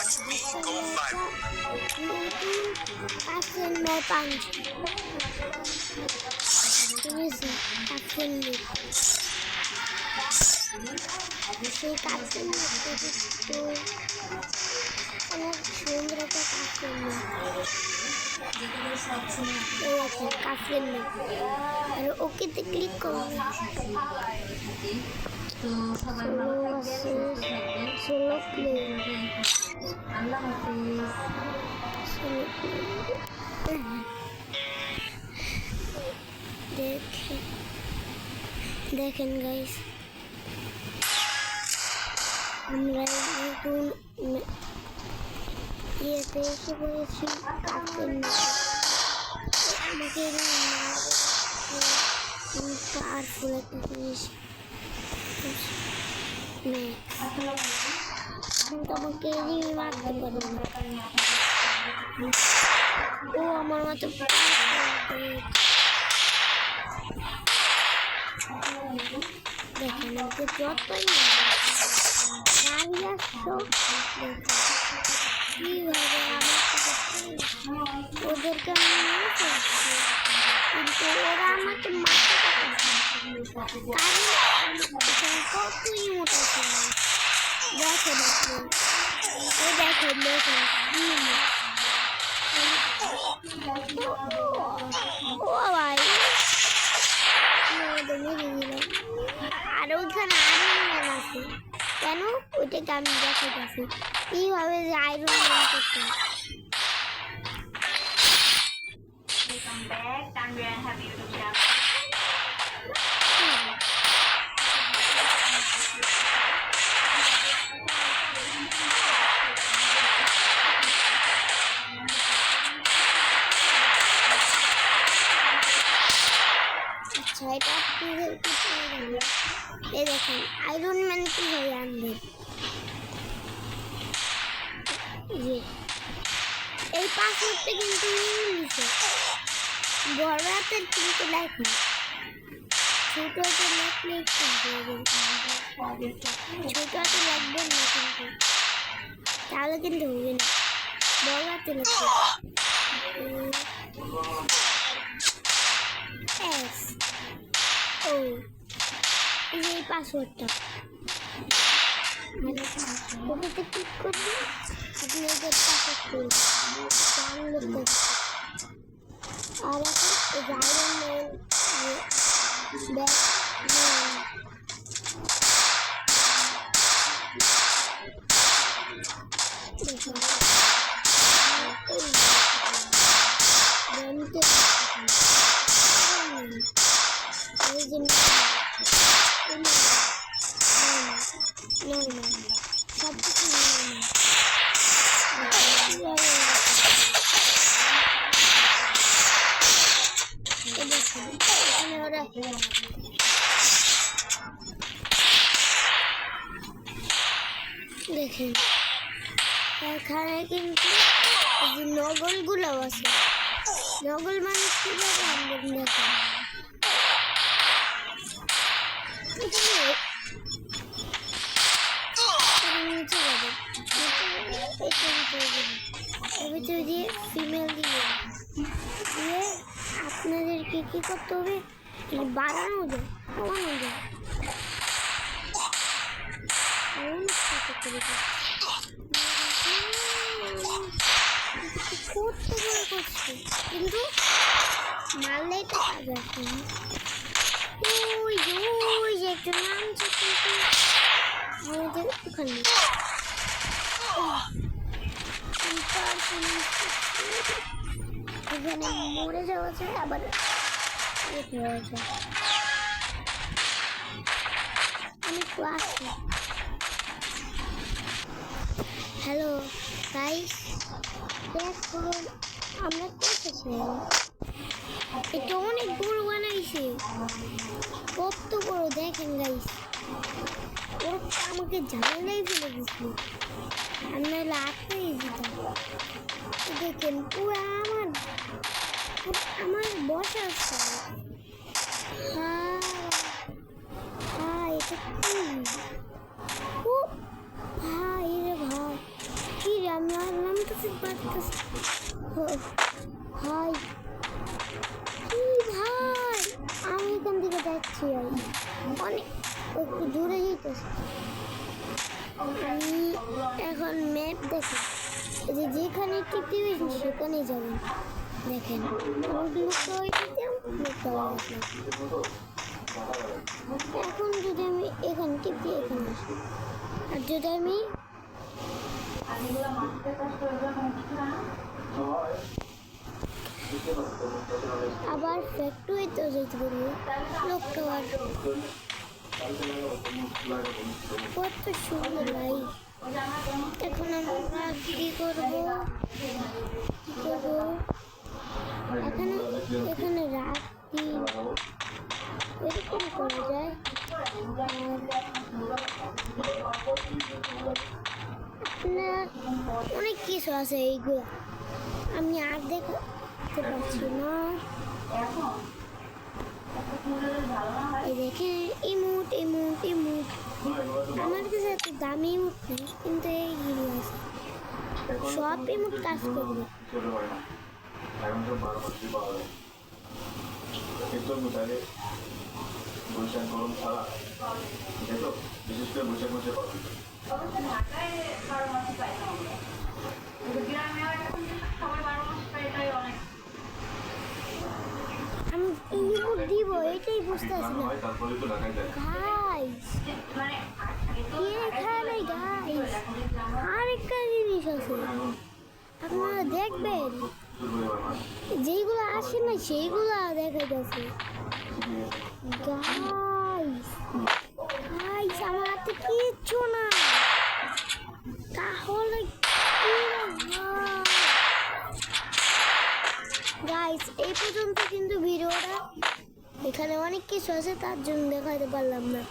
Action में 5 action में সেই কাছে তো অনেক সুন্দর একটা কাছে কাছে আর ওকেতে ক্লিক করো তো সবাই ভালো থাকবেন সোলো প্লে আল্লাহ হাফেজ দেখেন গাইস আমরা নতুন ইয়েতে এসে পড়েছি আমাকে পাওয়ারফুল একটা জিনিস তোমাকে মারতে পারবো না ও আমার মতো দেখেন ওকে যতই কিভাবে ওদেরকে কিন্তু ওরা আমাকে কতই মোটা ছিল দেখেন দেখেন দেখেন ও ভাই আর ওইখানে আয়রন ম্যান আছে কেন ওইটাকে আমি দেখাচ্ছি কিভাবে যে আয়রন ম্যান করতে আচ্ছা এটা এই দেখেন আয়রন ম্যান কিভাবে আনবে যে এই পাসওয়ার্ডটা কিন্তু নিচে বড় হাতের কিন্তু লেখা ছোট হাতে লেখলে ছোট হাতে লাগবে না কিন্তু তাহলে কিন্তু হবে না বড় হাতে লেখা এস ও এই পাসওয়ার্ডটা ওটাতে ক্লিক করলে আপনি ওদের পাসওয়ার্ড করবেন ডাউনলোড করবেন আর এখন আয়রন ম্যান ব্যাক দেখেন এখানে কিন্তু নগলগুলো আছে নগল মানে কিভাবে আনবেন দেখেন নিচে যাবে ভিতরে দিয়ে ফিমেল দিয়ে আপনাদেরকে কি করতে হবে বাড়ানো যায় কমানো যায় কিন্তু মারলেই তো কাজ আছে ওই যে একটা নামছে কিন্তু আমাদের ওখানে এখানে মরে যাওয়া যায় আবার আমি ক্লাস হ্যালো গাইস দেখুন আমরা করতেছি এটা অনেক বড় বানাইছে কত বড় দেখেন গাইস ওরা আমাকে ঝামেলাই ফেলে দিচ্ছিল আমি নাহলে আটকেই দিতাম দেখেন পুরো আমার বসা আছে এটা কি ও ভাই রে ভাই কি আমি পারতেছি। ভাই কি ভাই, আমি এখান থেকে যাচ্ছি ভাই, অনেক একটু দূরে যেতেছি। আমি এখন ম্যাপ দেখি, এই যে যেখানে টিপতে বেশি সেখানেই যাবেন। দেখেন লুকটা ওইটাতেও লুকটা এখন যদি আমি এখানে টিপি এখানে আসি, আর যদি আমি আবার ফ্যাক্টরিতে যেতে পারবো, লোকটা আর কত সুন্দর ভাই। এখন আমরা কি করবো এখানে এখানে রাখি, এরকম করা যায়। আপনার অনেক কিছু আছে, এইগুলো আমি আর দেখতে পাচ্ছি না। এই দেখেন ইমোট ইমোট ইমোট, আমার কাছে এত দামি ইমোট নেই, কিন্তু এইগুলো আছে, সব ইমোট কাজ করবে। বৈশাখ গরম ছাড়া দেখো, বিশেষ করে বৈশাখ মাসে পাবেন। আমি ইমোট দিব এটাই বুঝতেছি না তারপরে তো ঢাকায় যায়। গাইস, এখানে গাইস আরেকটা জিনিস আছে, আপনারা দেখবেন যেইগুলো আসে না সেইগুলো দেখা গেছে। গাইস গাইস আমার হাতে কিচ্ছু না, তাহলে গাইস এই পর্যন্ত কিন্তু ভিডিওটা, এখানে অনেক কিছু আছে তার জন্য দেখাতে পারলাম না।